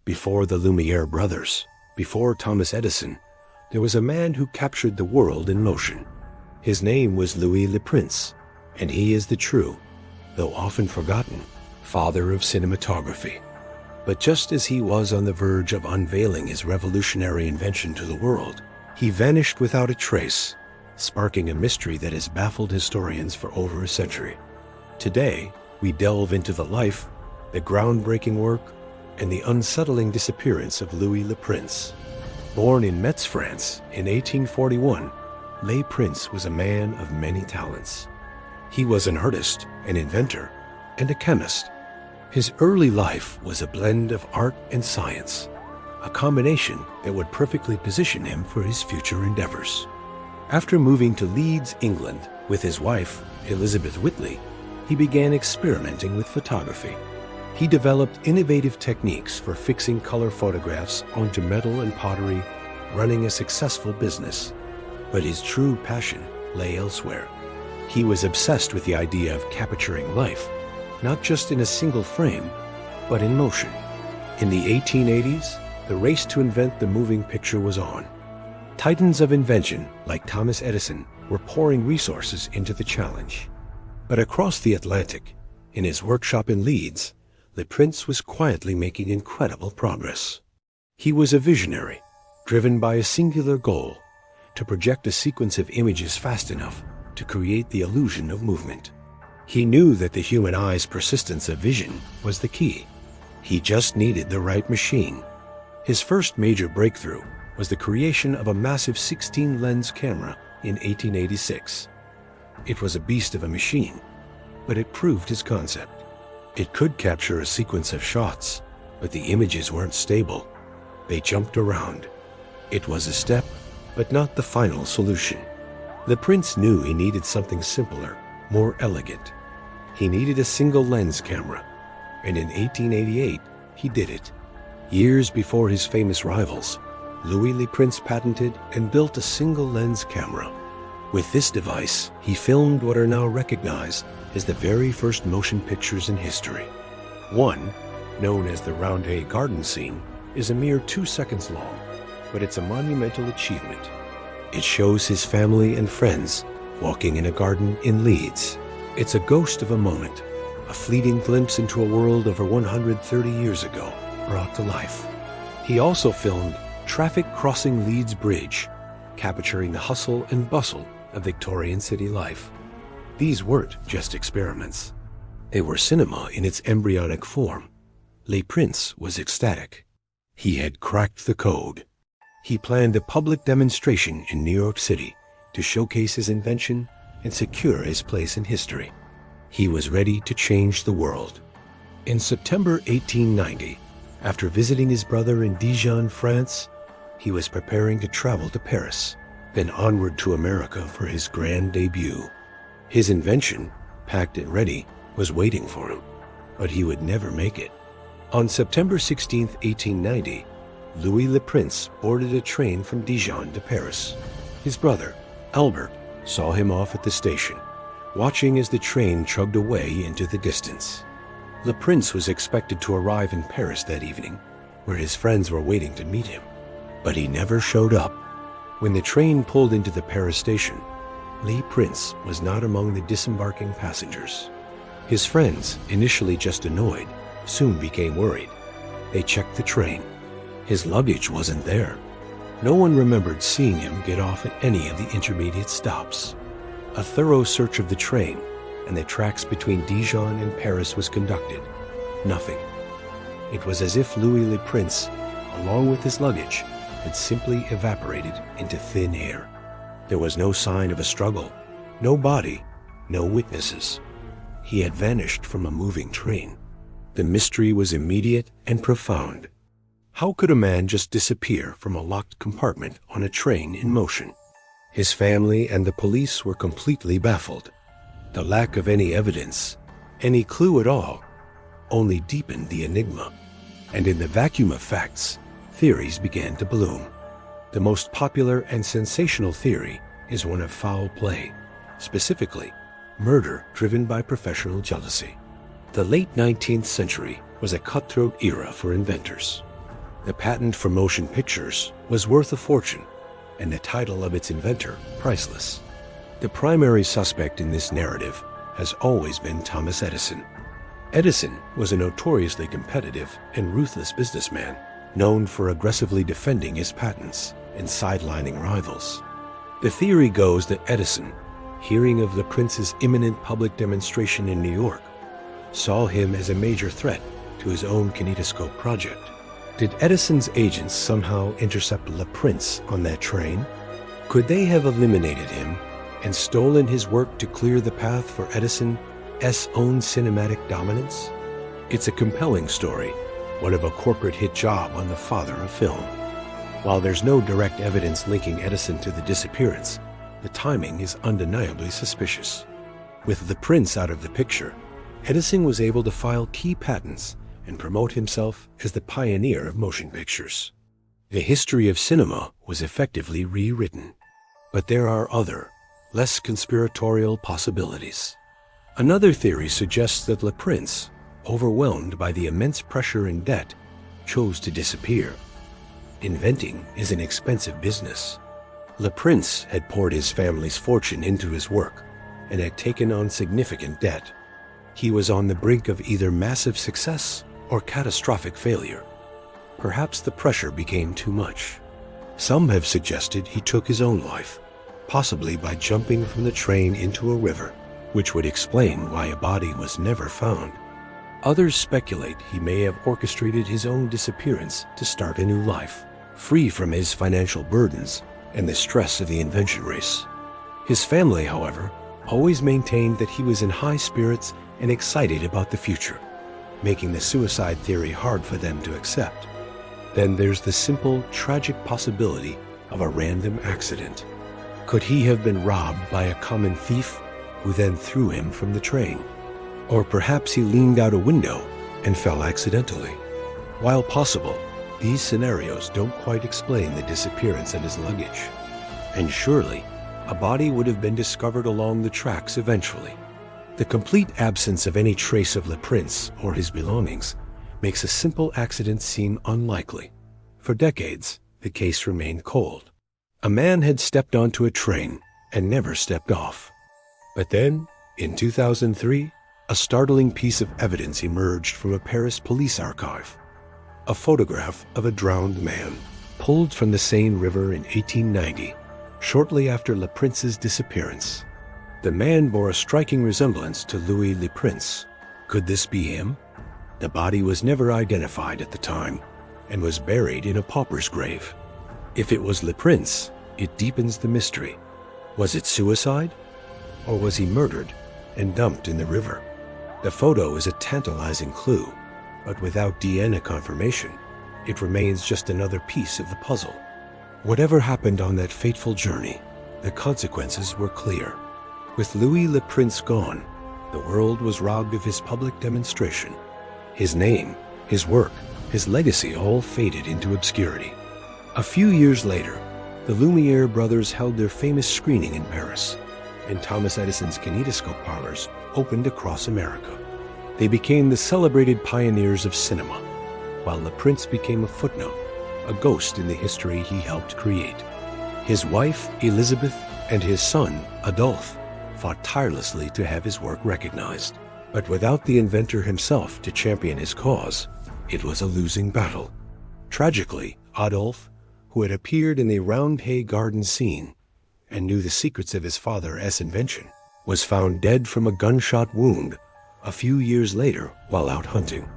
Before the Lumiere brothers, before Thomas Edison, there was a man who captured the world in motion. His name was Louis Le Prince, and he is the true, though often forgotten, father of cinematography. But just as he was on the verge of unveiling his revolutionary invention to the world, he vanished without a trace, sparking a mystery that has baffled historians for over a century. Today, we delve into the life, the groundbreaking work, and the unsettling disappearance of Louis Le Prince. Born in Metz, France in 1841, Le Prince was a man of many talents. He was an artist, an inventor, and a chemist. His early life was a blend of art and science, a combination that would perfectly position him for his future endeavors. After moving to Leeds, England, with his wife, Elizabeth Whitley, he began experimenting with photography. He developed innovative techniques for fixing color photographs onto metal and pottery, running a successful business. But his true passion lay elsewhere. He was obsessed with the idea of capturing life, not just in a single frame, but in motion. In the 1880s, the race to invent the moving picture was on. Titans of invention, like Thomas Edison, were pouring resources into the challenge. But across the Atlantic, in his workshop in Leeds, Le Prince was quietly making incredible progress. He was a visionary, driven by a singular goal: to project a sequence of images fast enough to create the illusion of movement. He knew that the human eye's persistence of vision was the key. He just needed the right machine. His first major breakthrough was the creation of a massive 16-lens camera in 1886. It was a beast of a machine, but it proved his concept. It could capture a sequence of shots, but the images weren't stable. They jumped around. It was a step, but not the final solution. Le Prince knew he needed something simpler, more elegant. He needed a single-lens camera, and in 1888, he did it. Years before his famous rivals, Louis Le Prince patented and built a single-lens camera. With this device, he filmed what are now recognized as the very first motion pictures in history. One, known as the Roundhay Garden scene, is a mere 2 seconds long, but it's a monumental achievement. It shows his family and friends walking in a garden in Leeds. It's a ghost of a moment, a fleeting glimpse into a world over 130 years ago, brought to life. He also filmed traffic crossing Leeds Bridge, capturing the hustle and bustle of Victorian city life. These weren't just experiments. They were cinema in its embryonic form. Le Prince was ecstatic. He had cracked the code. He planned a public demonstration in New York City to showcase his invention and secure his place in history. He was ready to change the world. In September 1890, after visiting his brother in Dijon, France, he was preparing to travel to Paris, then onward to America for his grand debut. His invention, packed and ready, was waiting for him, but he would never make it. On September 16, 1890, Louis Le Prince boarded a train from Dijon to Paris. His brother, Albert, saw him off at the station, watching as the train chugged away into the distance. Le Prince was expected to arrive in Paris that evening, where his friends were waiting to meet him, but he never showed up. When the train pulled into the Paris station, Le Prince was not among the disembarking passengers. His friends, initially just annoyed, soon became worried. They checked the train. His luggage wasn't there. No one remembered seeing him get off at any of the intermediate stops. A thorough search of the train and the tracks between Dijon and Paris was conducted. Nothing. It was as if Louis Le Prince, along with his luggage, had simply evaporated into thin air. There was no sign of a struggle, no body, no witnesses. He had vanished from a moving train. The mystery was immediate and profound. How could a man just disappear from a locked compartment on a train in motion? His family and the police were completely baffled. The lack of any evidence, any clue at all, only deepened the enigma. And in the vacuum of facts, theories began to bloom. The most popular and sensational theory is one of foul play, specifically murder driven by professional jealousy. The late 19th century was a cutthroat era for inventors. The patent for motion pictures was worth a fortune, and the title of its inventor priceless. The primary suspect in this narrative has always been Thomas Edison. Edison was a notoriously competitive and ruthless businessman, known for aggressively defending his patents and sidelining rivals. The theory goes that Edison, hearing of LePrince's imminent public demonstration in New York, saw him as a major threat to his own kinetoscope project. Did Edison's agents somehow intercept LePrince on that train? Could they have eliminated him and stolen his work to clear the path for Edison's own cinematic dominance? It's a compelling story, one of a corporate hit job on the father of film. While there's no direct evidence linking Edison to the disappearance, the timing is undeniably suspicious. With LePrince out of the picture, Edison was able to file key patents and promote himself as the pioneer of motion pictures. The history of cinema was effectively rewritten. But there are other, less conspiratorial possibilities. Another theory suggests that LePrince, overwhelmed by the immense pressure and debt, chose to disappear. Inventing is an expensive business. LePrince had poured his family's fortune into his work and had taken on significant debt. He was on the brink of either massive success or catastrophic failure. Perhaps the pressure became too much. Some have suggested he took his own life, possibly by jumping from the train into a river, which would explain why a body was never found. Others speculate he may have orchestrated his own disappearance to start a new life, free from his financial burdens and the stress of the invention race. His family, however, always maintained that he was in high spirits and excited about the future, making the suicide theory hard for them to accept. Then there's the simple, tragic possibility of a random accident. Could he have been robbed by a common thief who then threw him from the train? Or perhaps he leaned out a window and fell accidentally. While possible, these scenarios don't quite explain the disappearance of his luggage. And surely, a body would have been discovered along the tracks eventually. The complete absence of any trace of LePrince or his belongings makes a simple accident seem unlikely. For decades, the case remained cold. A man had stepped onto a train and never stepped off. But then, in 2003, a startling piece of evidence emerged from a Paris police archive. A photograph of a drowned man, pulled from the Seine River in 1890, shortly after LePrince's disappearance. The man bore a striking resemblance to Louis LePrince. Could this be him? The body was never identified at the time and was buried in a pauper's grave. If it was LePrince, it deepens the mystery. Was it suicide? Or was he murdered and dumped in the river? The photo is a tantalizing clue, but without DNA confirmation, it remains just another piece of the puzzle. Whatever happened on that fateful journey, the consequences were clear. With Louis LePrince gone, the world was robbed of his public demonstration. His name, his work, his legacy all faded into obscurity. A few years later, the Lumiere brothers held their famous screening in Paris, and Thomas Edison's kinetoscope parlors opened across America. They became the celebrated pioneers of cinema, while LePrince became a footnote, a ghost in the history he helped create. His wife, Elizabeth, and his son, Adolphe, fought tirelessly to have his work recognized. But without the inventor himself to champion his cause, it was a losing battle. Tragically, Adolphe, who had appeared in the Roundhay Garden scene and knew the secrets of his father's invention, was found dead from a gunshot wound a few years later while out hunting.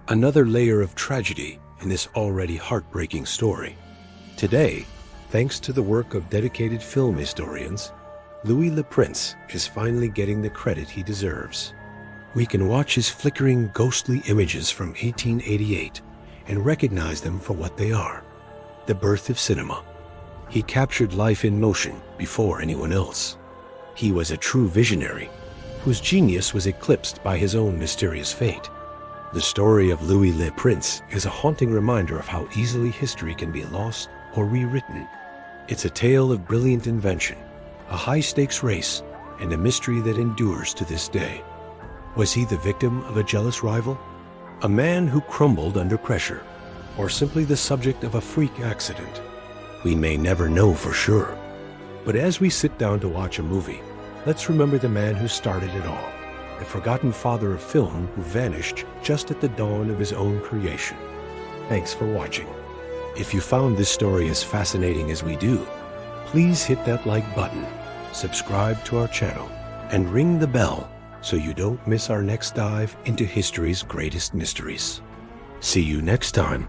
Another layer of tragedy in this already heartbreaking story. Today, thanks to the work of dedicated film historians, Louis LePrince is finally getting the credit he deserves. We can watch his flickering, ghostly images from 1888 and recognize them for what they are: the birth of cinema. He captured life in motion before anyone else. He was a true visionary, whose genius was eclipsed by his own mysterious fate. The story of Louis LePrince is a haunting reminder of how easily history can be lost or rewritten. It's a tale of brilliant invention, a high-stakes race, and a mystery that endures to this day. Was he the victim of a jealous rival? A man who crumbled under pressure? or simply the subject of a freak accident? We may never know for sure. But as we sit down to watch a movie, let's remember the man who started it all, the forgotten father of film who vanished just at the dawn of his own creation. Thanks for watching. If you found this story as fascinating as we do, please hit that like button, subscribe to our channel, and ring the bell so you don't miss our next dive into history's greatest mysteries. See you next time